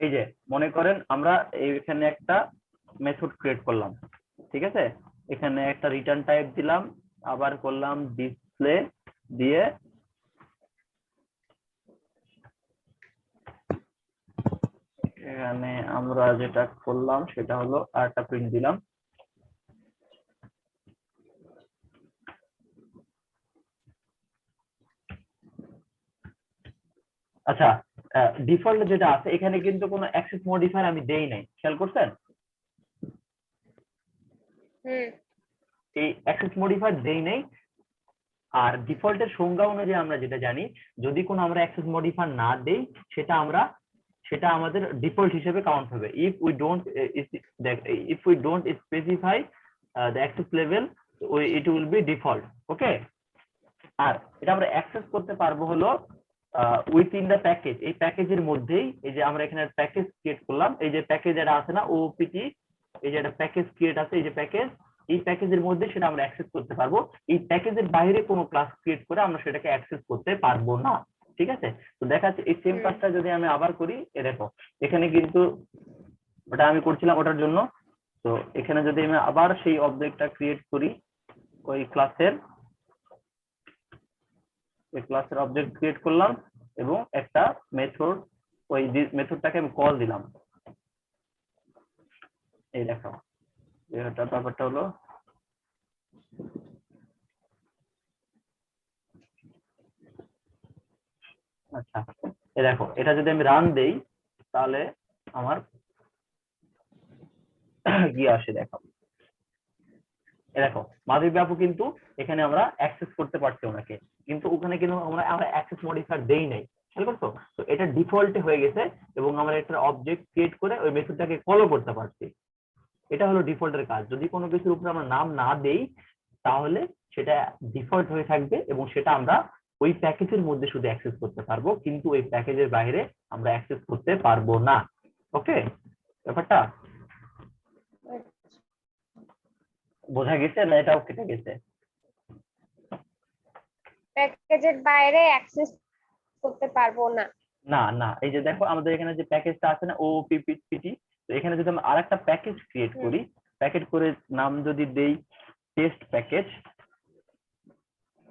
এই যে মনে করেন আমরা এখানে একটা মেথড ক্রিয়েট করলাম, ঠিক আছে, এখানে একটা রিটার্ন টাইপ দিলাম, আবার করলাম ডিসপ্লে দিয়ে এখানে আমরা যেটা করলাম সেটা হলো আরেকটা প্রিন্ট দিলাম। আচ্ছা, ডিফল্ট যেটা আছে এখানে কিন্তু কোনো অ্যাক্সেস মডিফায়ার আমি দেই নাই, খেয়াল করছেন? এই অ্যাক্সেস মডিফায়ার দেই নাই। আর ডিফল্টের সংজ্ঞা অনুযায়ী আমরা যেটা জানি, যদি কোনো আমরা অ্যাক্সেস মডিফায়ার না দেই সেটা আমাদের ডিফল্ট হিসেবে কাউন্ট হবে। If we don't specify the access level, it will be default. Okay, আর এটা আমরা অ্যাক্সেস করতে পারবো হলো উইথিন দ্য প্যাকেজ। এই প্যাকেজের মধ্যেই, এই যে আমরা এখানে প্যাকেজ ক্রিয়েট করলাম, এই যে প্যাকেজ এটা আছে না ওপিটি, এই যে একটা প্যাকেজ ক্রিয়েট আছে, এই যে প্যাকেজ, এই প্যাকেজের মধ্যে সেটা আমরা অ্যাক্সেস করতে পারবো। এই প্যাকেজের বাইরে কোনো ক্লাস ক্রিয়েট করে আমরা সেটাকে অ্যাক্সেস করতে পারবো না। ঠিক আছে, তো দেখা যাচ্ছে এই সেম কাজটা যদি আমি আবার করি, দেখো এখানে কিন্তু ওটা আমি করছিলাম ওটার জন্য। তো এখানে যদি আমি আবার সেই অবজেক্টটা ক্রিয়েট করি, ওই ক্লাসের অবজেক্ট ক্রিয়েট করলাম এবং একটা মেথড, ওই মেথডটাকে আমি কল দিলাম। এই দেখো এটা ব্যাপারটা হলো, আচ্ছা এই দেখো এটা যদি আমি রান দেই তাহলে আমার কি আসে দেখো। দেখো মাধবী আপু কিন্তু এখানে আমরা অ্যাক্সেস করতে পারছি ওনাকে, কিন্তু ওখানে কিন্তু আমরা অ্যাক্সেস মডিফায়ার দেই নাই, খেয়াল করছো? তো এটা ডিফল্টে হয়ে গেছে এবং আমরা একটা অবজেক্ট ক্রিয়েট করে ওই মেথডটাকে কলও করতে পারছি। এটা হলো ডিফল্টের কাজ। যদি কোনো কিছুর উপরে আমরা নাম না দেই তাহলে সেটা ডিফল্ট হয়ে থাকবে এবং সেটা আমরা ওই প্যাকেজের মধ্যে শুধু অ্যাক্সেস করতে পারবো, কিন্তু ওই প্যাকেজের বাইরে আমরা অ্যাক্সেস করতে পারবো না। ওকে, ব্যাপারটা বোঝা গেছে না? এটাও কেটে গেছে? প্যাকেজের বাইরে অ্যাক্সেস করতে পারবো না। না না, এই যে দেখো আমাদের এখানে যে প্যাকেজটা আছে না ওপিপিটি, তো এখানে যদি আমরা আরেকটা প্যাকেজ ক্রিয়েট করি, প্যাকেজ করে নাম যদি দেই টেস্ট প্যাকেজ,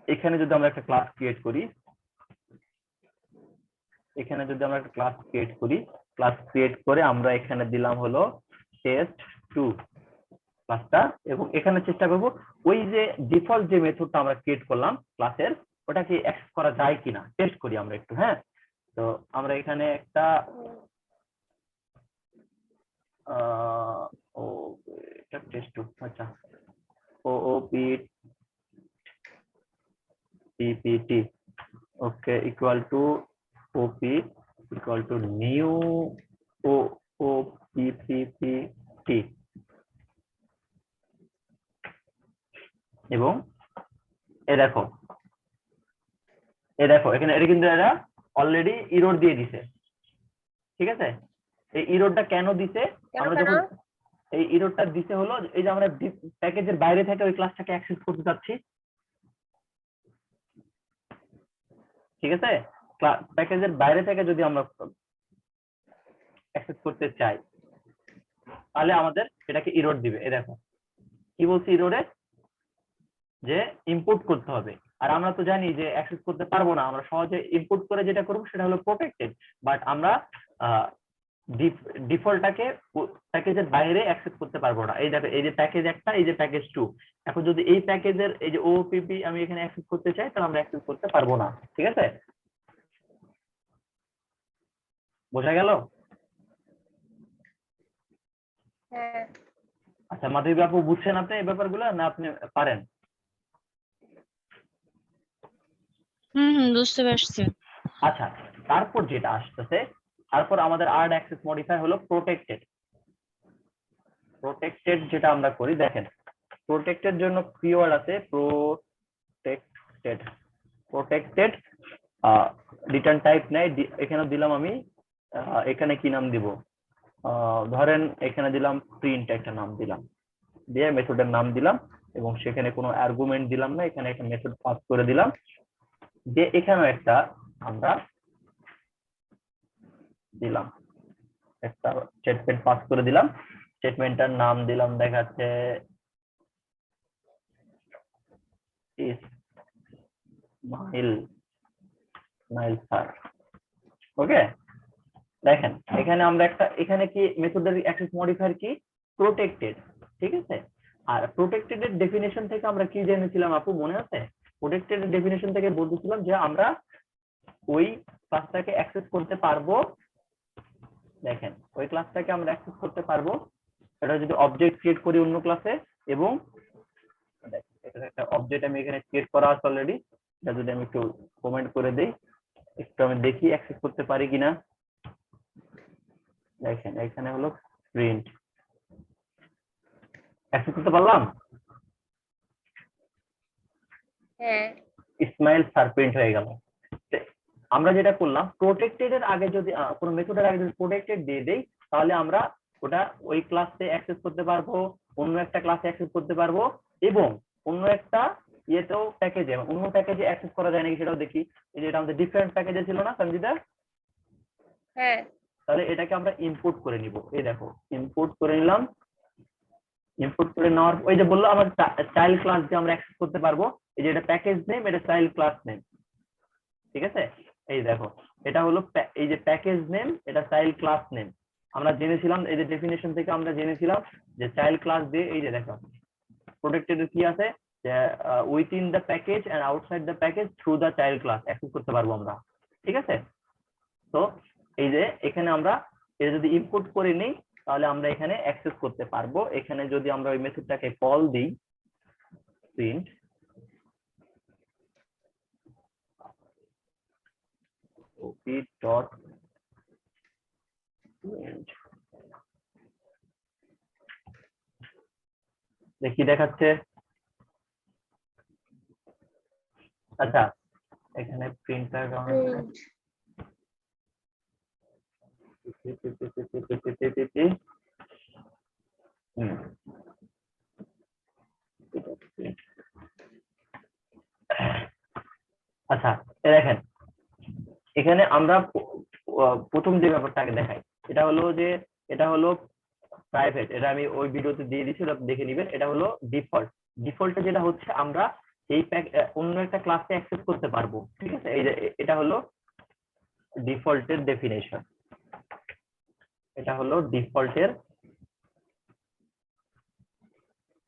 এখানে যদি আমরা একটা ক্লাস ক্রিয়েট করি, এখানে যদি আমরা একটা ক্লাস ক্রিয়েট করি, ক্লাস ক্রিয়েট করে আমরা এখানে দিলাম হলো টেস্ট 2 ক্লাসটা, এবং এখানে চেষ্টা করব ওই যে ডিফল্ট যে মেথডটা আমরা ক্রিয়েট করলাম ক্লাসের, ওটাকে অ্যাক্সেস করা যায় কিনা টেস্ট করি আমরা একটু। হ্যাঁ, তো আমরা এখানে একটা ও এটা টেস্ট 2, আচ্ছা OP PPT, okay, equal to OP equal to new O OPPT, এবং এ দেখো এখানে এটা কিন্তু এরা অলরেডি ইরর দিয়ে দিছে। ঠিক আছে, এই ইররটা কেন দিছে? আমরা যখন এই ইররটা দিছে হলো এই যে আমরা প্যাকেজের বাইরে থেকে ওই ক্লাসটাকে অ্যাক্সেস করতে চাচ্ছি। ঠিক আছে, প্যাকেজের বাইরে থেকে যদি আমরা অ্যাক্সেস করতে চাই তাহলে আমাদের এটাকে ইরর দিবে। এই দেখো কি বলছি, ইররে যে ইনপুট করতে হবে। আর আমরা তো জানি যে অ্যাক্সেস করতে পারবো না, আমরা সহজে ইনপুট করে যেটা করবো সেটা হলো প্রোটেক্টেড, বাট আমরা ডিফল্টটাকে প্যাকেজের বাইরে অ্যাক্সেস করতে পারবো না। এই দেখো এই যে প্যাকেজ একটা, এই যে প্যাকেজ 2, এখন যদি এই প্যাকেজের এই যে ওপিপি আমি এখানে অ্যাক্সেস করতে চাই তাহলে আমরা অ্যাক্সেস করতে পারবো না। ঠিক আছে, বোঝা গেল? আচ্ছা মাধবী আপু, বুঝছেন আপনি এই ব্যাপারগুলো না আপনি পারেন? বুঝতে পারছি। আচ্ছা, তারপর যেটা আসতেছে, তারপর আমাদের আর্ট অ্যাক্সেস মডিফায়ার হলো প্রোটেক্টেড। প্রোটেক্টেড যেটা আমরা করি, দেখেন প্রোটেক্টেড জন্য কিওয়ার্ড আছে প্রোটেক্টেড। প্রোটেক্টেড রিটার্ন টাইপ নেই, এখানে দিলাম আমি এখানে কি নাম দিব, ধরেন এখানে দিলাম প্রিন্ট একটা নাম দিলাম, দিয়ে মেথডের নাম দিলাম এবং সেখানে কোনো আর্গুমেন্ট দিলাম না, এখানে একটা মেথড পাস করে দিলাম, দিয়ে এখানেও একটা আমরা দিলাম। একটা স্টেটমেন্ট পাস করে দিলাম, স্টেটমেন্টটার নাম দিলাম দেখাচ্ছে ইসমাইল স্যার। ওকে, দেখেন এখানে আমরা একটা, এখানে কি মেথডের অ্যাক্সেস মডিফায়ার কি প্রোটেক্টেড, ঠিক আছে। আর প্রোটেক্টেড এর ডেফিনেশন থেকে আমরা কি জেনেছিলাম আপু মনে আছে? প্রোটেক্টেড এর ডেফিনেশন থেকে বলতেছিলাম যে আমরা ওই ক্লাসটাকে অ্যাক্সেস করতে পারবো, দেখেন ওই ক্লাসটাকে আমরা অ্যাক্সেস করতে পারবো এটা যদি অবজেক্ট ক্রিয়েট করি অন্য ক্লাসে, এবং একটা অবজেক্ট আমি এখানে ক্রিয়েট করা আছে অলরেডি, এটা যদি আমি একটু কমেন্ট করে দেই, একটু আমি দেখি অ্যাক্সেস করতে পারি কিনা। দেখেন এখানে হলো প্রিন্ট, অ্যাক্সেস করতে পারলাম, হ্যাঁ ইসমাইল স্যার প্রিন্ট হয়ে গেল। আমরা যেটা করলাম প্রোটেক্টেড এর আগে যদি কোনো মেথডের আগে যদি প্রোটেক্টেড দিয়ে দেই, তাহলে আমরা ওটা ওই ক্লাসে অ্যাক্সেস করতে পারবো, অন্য একটা ক্লাসে অ্যাক্সেস করতে পারবো, এবং অন্য একটা ইয়েতেও প্যাকেজে, অন্য প্যাকেজে অ্যাক্সেস করা যায় নাকি সেটাও দেখি। এই যে এটা আমাদের ডিফারেন্ট প্যাকেজে ছিল না সঞ্জিতা? হ্যাঁ তাহলে এটাকে আমরা ইম্পোর্ট করে নিব, এই দেখো ইম্পোর্ট করে নিলাম। ইম্পোর্ট করে নেওয়ার ওই যে বললো আমার চাইল্ড ক্লাস যে আমরা অ্যাক্সেস করতে পারবো, এই যে এটা প্যাকেজ নেম, এটা চাইল্ড ক্লাস নেম, ঠিক আছে। এই দেখো এটা হলো এই যে প্যাকেজ নেম, এটা চাইল্ড ক্লাস নেম। আমরা জেনেছিলাম এই যে ডেফিনেশন থেকে আমরা জেনেছিলাম যে চাইল্ড ক্লাস দিয়ে, এই যে দেখো প্রোটেক্টেড কি আছে যে within the package and outside the package through the child class access করতে পারবো আমরা, ঠিক আছে। তো এই যে এখানে আমরা এটা যদি ইম্পোর্ট করে নিই তাহলে আমরা এখানে অ্যাক্সেস করতে পারবো। এখানে যদি আমরা ওই মেথডটাকে কল দিই প্রিন্ট op.print, দেখি দেখাচ্ছে। আচ্ছা এখানে প্রিন্টার আচ্ছা দেখেন এখানে আমরা প্রথম যে ব্যাপারটাকে দেখাই, এটা হলো যে এটা হলো প্রাইভেট, এটা আমি ওই ভিডিওতে দিয়ে দিচ্ছি, দেখে নিবেন। এটা হলো ডিফল্ট, ডিফল্টে যেটা হচ্ছে আমরা এই অন্য একটা ক্লাসে অ্যাক্সেস করতে পারবো, ঠিক আছে। এই যে এটা হলো ডিফল্টের ডেফিনেশন, এটা হলো ডিফল্টের,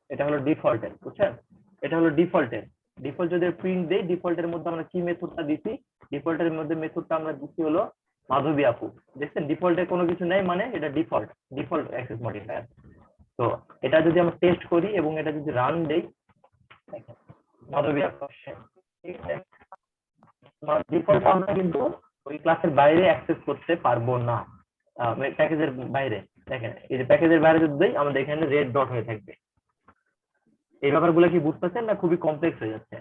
এটা হলো ডিফল্টের, বুঝছেন? এটা হলো ডিফল্টের, ডিফল্ট যদি প্রিন্ট দেই, ডিফল্টের মধ্যে আমরা কি মেথডটা দিছি, ডিফল্টের মধ্যে মেথডটা আমরা দিছি হলো মাধবী আপু, দেখছেন ডিফল্টে কোনো কিছু নাই, মানে এটা ডিফল্ট, ডিফল্ট অ্যাক্সেস মডিফায়ার। তো এটা যদি আমরা টেস্ট করি এবং এটা যদি রান দেই, মাধবী আপু ঠিক আছে, ডিফল্ট আমরা কিন্তু ওই ক্লাসের বাইরে অ্যাক্সেস করতে পারবো না, প্যাকেজের বাইরে। দেখেন এই যে প্যাকেজের বাইরে যদি দেই আমাদের এখানে রেড ডট হয়ে থাকবে। এই ব্যাপারগুলো কি বুঝতেছেন না খুবই কমপ্লেক্স হয়ে যাচ্ছে?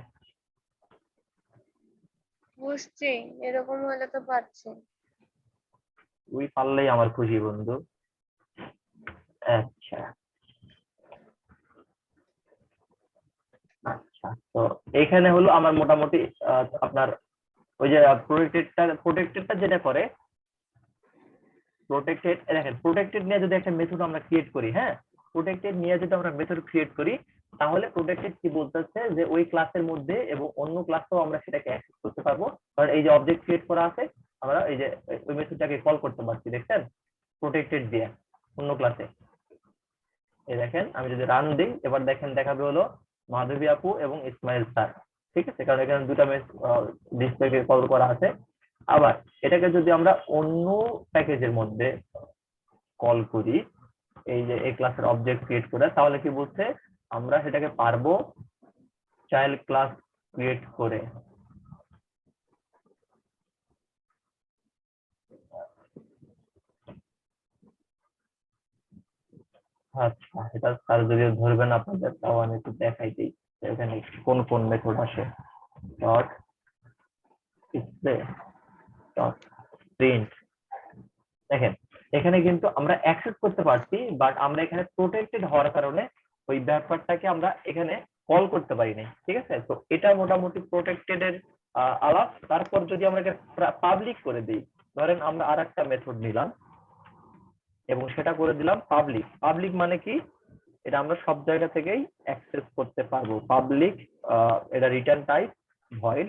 বুঝছি, এরকম হলে তো পারছি। তুই পারলেই আমার খুশি বন্ধু। আচ্ছা আচ্ছা, তো এখানে হলো আমার মোটামুটি আপনার ওই যে প্রোটেক্টেডটা যেটা করে, প্রোটেক্টেড দেখেন প্রোটেক্টেড নিয়ে যদি একটা মেথড আমরা ক্রিয়েট করি, হ্যাঁ প্রোটেক্টেড নিয়ে যদি আমরা মেথড ক্রিয়েট করি, তাহলে প্রোটেক্টেড কি বলতেছে যে ওই ক্লাসের মধ্যে এবং অন্য ক্লাসেও আমরা সেটাকে অ্যাক্সেস করতে পারবো, কারণ এই যে অবজেক্ট ক্রিয়েট করা আছে আমরা এই যে ওই মেথডটাকে কল করতে পারছি, দেখছেন প্রোটেক্টেড দিয়ে অন্য ক্লাসে। এই দেখেন আমি যদি রান দিই, এবার দেখেন দেখাবে হলো মাধবী আপু এবং ইসমাইল স্যার, ঠিক আছে, কারণ এখানে দুটা ডিসপ্লেকে কল করা আছে। আবার এটাকে যদি আমরা অন্য প্যাকেজের মধ্যে কল করি, এই যে এই ক্লাসের অবজেক্ট ক্রিয়েট করে, তাহলে কি বলছে আমরা সেটাকে পারবো চাইল্ড ক্লাস ক্রিয়েট করে। আচ্ছা এটা স্যার যদিও ধরবেন আপনাদের, তাও আমি একটু দেখাই দিই এখানে কোন কোন মেথড আসে। ডট ডিসপ্লে ডট প্রিন্ট, দেখেন এখানে কিন্তু আমরা অ্যাক্সেস করতে পারছি, বাট আমরা এখানে প্রোটেক্টেড হওয়ার কারণে ওই ব্যাপারটাকে আমরা এখানে কল করতে পারি না, ঠিক আছে। তো এটা মোটামুটি প্রোটেক্টেড এর আলাপ। তারপর যদি আমরা এটা পাবলিক করে দিই, ধরেন আমরা আর একটা মেথড নিলাম, এবং সেটা করে দিলাম পাবলিক। পাবলিক মানে কি, এটা আমরা সব জায়গা থেকেই অ্যাক্সেস করতে পারবো। পাবলিক, এটা রিটার্ন টাইপ ভয়েড।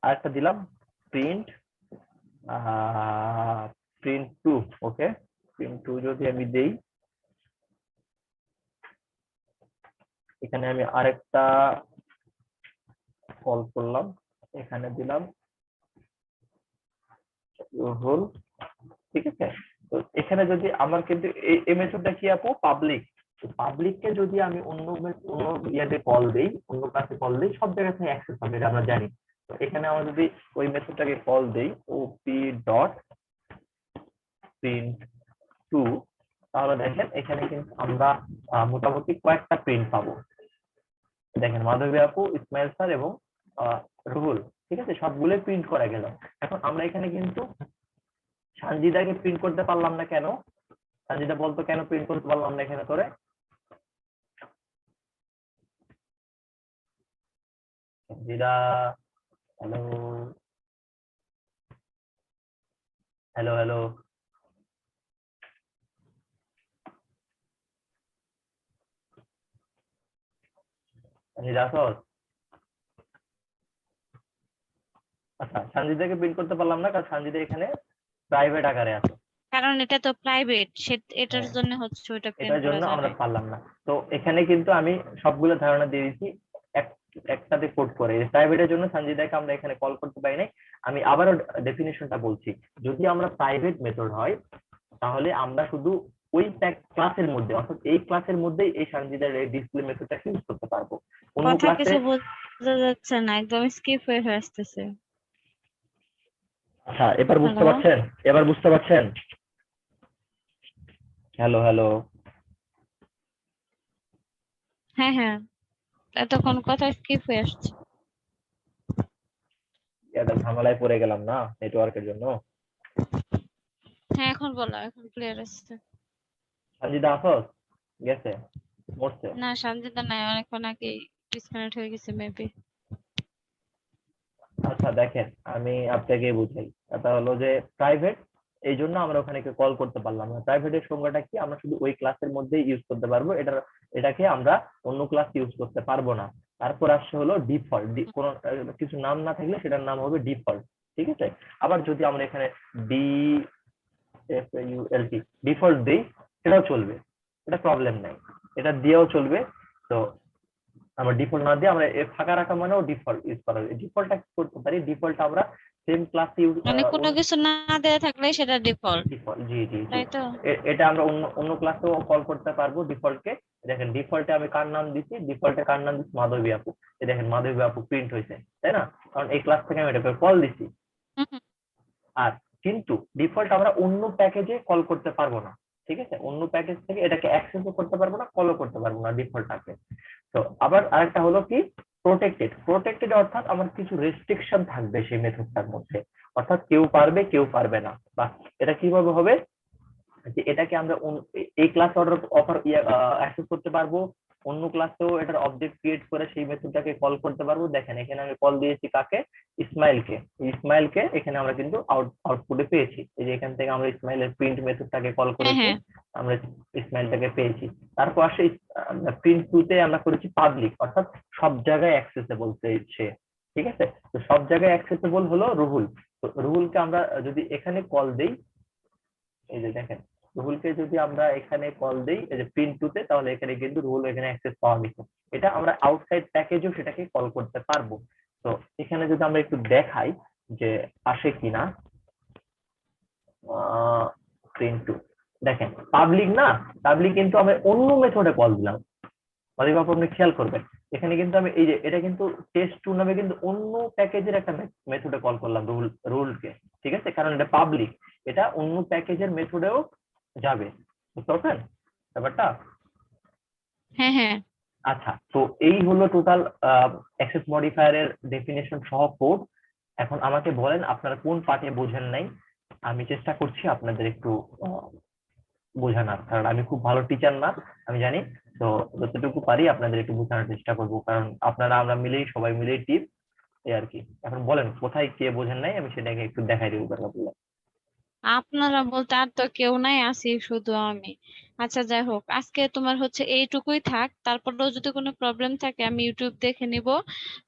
আরেকটা দিলাম প্রিন্ট, প্রিন্ট টু। ওকে, প্রিন্ট টু যদি আমি দেই, এখানে আমি আরেকটা কল করলাম, এখানে দিলাম রুহুল। ঠিক আছে, তো এখানে যদি আমার কিন্তু এই মেথডটা কি আপু, পাবলিক। পাবলিককে যদি আমি অন্য ইয়াতে কল দেই, অন্য ক্লাসে কল দেই, সব জায়গা থেকে অ্যাক্সেস হবে, এটা আমরা জানি। তো এখানে আমরা যদি ওই মেথডটাকে কল দেই ওপি ডট প্রিন্ট টু, তাহলে দেখেন এখানে কিন্তু আমরা মোটামুটি কয়েকটা প্রিন্ট পাবো। দেখেন মাধবী আপু, ইসমাইল স্যার এবং রুহুল, ঠিক আছে, সবগুলো প্রিন্ট করা গেল। এখন আমরা এখানে কিন্তু সানজিদাকে প্রিন্ট করতে পারলাম না কেন? সানজিদা বলতো কেন প্রিন্ট করতে পারলাম না এখানে করে? Sanjida, hello hello hello, Sanjida আছো? আচ্ছা, সানজিদাকে প্রিন্ট করতে পারলাম না কারণ সানজিদা এখানে প্রাইভেট আকারে আছে। কারণ এটা তো প্রাইভেট, এটার হ্যাঁ, জন্য হচ্ছে ওটা প্রিন্ট এটার করা জন্য আমরা যাবে। পারলাম না। তো এখানে কিন্তু আমি সবগুলো ধারণা দিয়ে দিচ্ছি একসাথে কোড করে। প্রাইভেটের জন্য সঞ্জিদাকে আমরা এখানে কল করতে পারি নাই। আমি আবারও ডেফিনেশনটা বলছি, যদি আমরা প্রাইভেট মেথড হয় তাহলে আমরা শুধু ওই ক্লাসের মধ্যে, অর্থাৎ এই ক্লাসের মধ্যেই এই সঞ্জিদার ডিসপ্লে মেথডটা ইউজ করতে পারবো। অন্য কথা ক্লাসে, কিছু বোঝা যাচ্ছে না, একদম স্কিপ হয়ে আসতেছে। আচ্ছা এবার বুঝতে হ্যালো। পারছেন? এবার বুঝতে পারছেন? হ্যালো হ্যালো, হ্যাঁ হ্যাঁ, এতক্ষণ কথা স্কিপ হয়ে আসছে। এটা ঝামেলায় পড়ে গেলাম না নেটওয়ার্কের জন্য। হ্যাঁ এখন বলো, এখন ক্লিয়ার আসছে। সঞ্জিদা আসো? গেছে, মরছে? না সঞ্জিতা নাই, অনেকক্ষণ আগে ডিসকানেক্ট হয়ে গেছে মেবি। আচ্ছা দেখেন, আমি আপনাকে বুঝাই। এটা হলো যে প্রাইভেট, এই জন্য আমরা ওখানে কল করতে পারলাম না। প্রাইভেটের সংজ্ঞাটা কি, আমরা শুধু ওই ক্লাসের মধ্যেই ইউজ করতে পারবো, এটাকে আমরা অন্য ক্লাস ইউজ করতে পারবো না। তারপর আসছে হলো ডিফল্ট, কোন কিছু নাম না থাকলে সেটার নাম হবে ডিফল্ট। ঠিক আছে, আবার যদি আমরা এখানে ডি এফ ইউ এল টি ডিফল্ট দিই, সেটাও চলবে, এটা প্রবলেম নাই, এটা দিয়েও চলবে। তো আমরা ডিফল্ট না দিয়ে আমরা ফাঁকা রাখা মানেও ডিফল্ট ইউজ করা যায়। ডিফল্টটা কি করতে পারি, ডিফল্ট আমরা সেম ক্লাস ইউজ, মানে কোনো কিছু না দেওয়া থাকলে সেটা ডিফল্ট, ডিফল্ট, জি জি জি, তাই তো? এটা আমরা অন্য অন্য ক্লাসেও কল করতে পারবো ডিফল্টকে। দেখেন ডিফল্টে আমি কার নাম দিচ্ছি, ডিফল্টে কার নাম দিচ্ছি, মাধবী আপু। দেখেন মাধবী আপু প্রিন্ট হয়েছে, তাই না? কারণ এই ক্লাস থেকে আমি এটাকে কল দিচ্ছি। হুম। আর কিন্তু ডিফল্ট আমরা অন্য প্যাকেজে কল করতে পারবো না। ঠিক আছে, অন্য প্যাকেজ থেকে এটাকে অ্যাক্সেসও করতে পারবো না, কলও করতে পারবো না ডিফল্টটাকে। তো আবার আরেকটা হলো কি, প্রোটেক্টেড। প্রোটেক্টেড অর্থাৎ আমার কিছু রেস্ট্রিকশন থাকবে সেই মেথডটার মধ্যে, অর্থাৎ কেউ পারবে কেউ পারবে না। বা এটা কিভাবে হবে, যে এটাকে আমরা এই ক্লাস অফার অ্যাক্সেস করতে পারবো, অন্য ক্লাসেও এটার অবজেক্ট ক্রিয়েট করে সেই মেথডটাকে কল করতে পারবো। দেখেন এখানে আমি কল দিয়েছি কাকে, ইসমাইলকে। ইসমাইলকে এখানে আমরা কিন্তু আউটপুটে পেয়েছি, এই যে এখান থেকে আমরা ইসমাইলের প্রিন্ট মেথডটাকে কল হ্যাঁ করেছি, হ্যাঁ। আমরা ইসমাইলটাকে পেয়েছি। তারপর আসে প্রিন্ট টু তে আমরা করেছি পাবলিক, অর্থাৎ সব জায়গায় অ্যাক্সেসেবল সে। ঠিক আছে, তো সব জায়গায় অ্যাক্সেসেবল হলো রুহুল। তো রুহুলকে আমরা যদি এখানে কল দেই, এই যে দেখেন রুহুলকে যদি আমরা এখানে কল দেই এই যে প্রিন্ট টু তে, তাহলে এখানে কিন্তু রুহুল এখানে অ্যাক্সেস পাওয়া গেছে। এটা আমরা আউটসাইড প্যাকেজও সেটাকে কল করতে পারবো। তো এখানে যদি আমরা একটু দেখাই যে আসে কিনা, প্রিন্ট টু, দেখেন পাবলিক না, পাবলিক কিন্তু আমি অন্য মেথডে কল দিলাম। অলিভ আপু আপনি খেয়াল করবেন, এখানে কিন্তু আমি এই যে এটা কিন্তু টেস্ট টু নামে কিন্তু অন্য প্যাকেজের একটা মেথডে কল করলাম রুলকে। ঠিক আছে, কারণ এটা পাবলিক, এটা অন্য প্যাকেজের মেথডেও যাবে। বুঝতে পারছেন ব্যাপারটা? হ্যাঁ হ্যাঁ। আচ্ছা, তো এই হলো টোটাল অ্যাক্সেস মডিফায়ারের ডেফিনেশন সহ কোড। এখন আমাকে বলেন আপনারা কোন পার্টে বোঝেন নাই, আমি চেষ্টা করছি আপনাদের একটু বোঝানোর, কারণ আমি খুব ভালো টিচার না, আমি জানি। তো যতটুকু পারি আপনাদের একটু বোঝানোর চেষ্টা করব, কারণ আপনারা আমরা মিলেই, সবাই মিলেই টিম, এই আর কি। এখন বলেন কোথায় কে বোঝেন নাই, আমি সেটাকে একটু দেখাই দেবো দরকার পড়লে। আপনারা বলতে আর তো কেউ নাই, আছি শুধু আমি। আচ্ছা যাই হোক, আজকে তোমার হচ্ছে এইটুকুই থাক, তারপরেও যদি কোনো প্রবলেম থাকে আমি ইউটিউব দেখে নিব।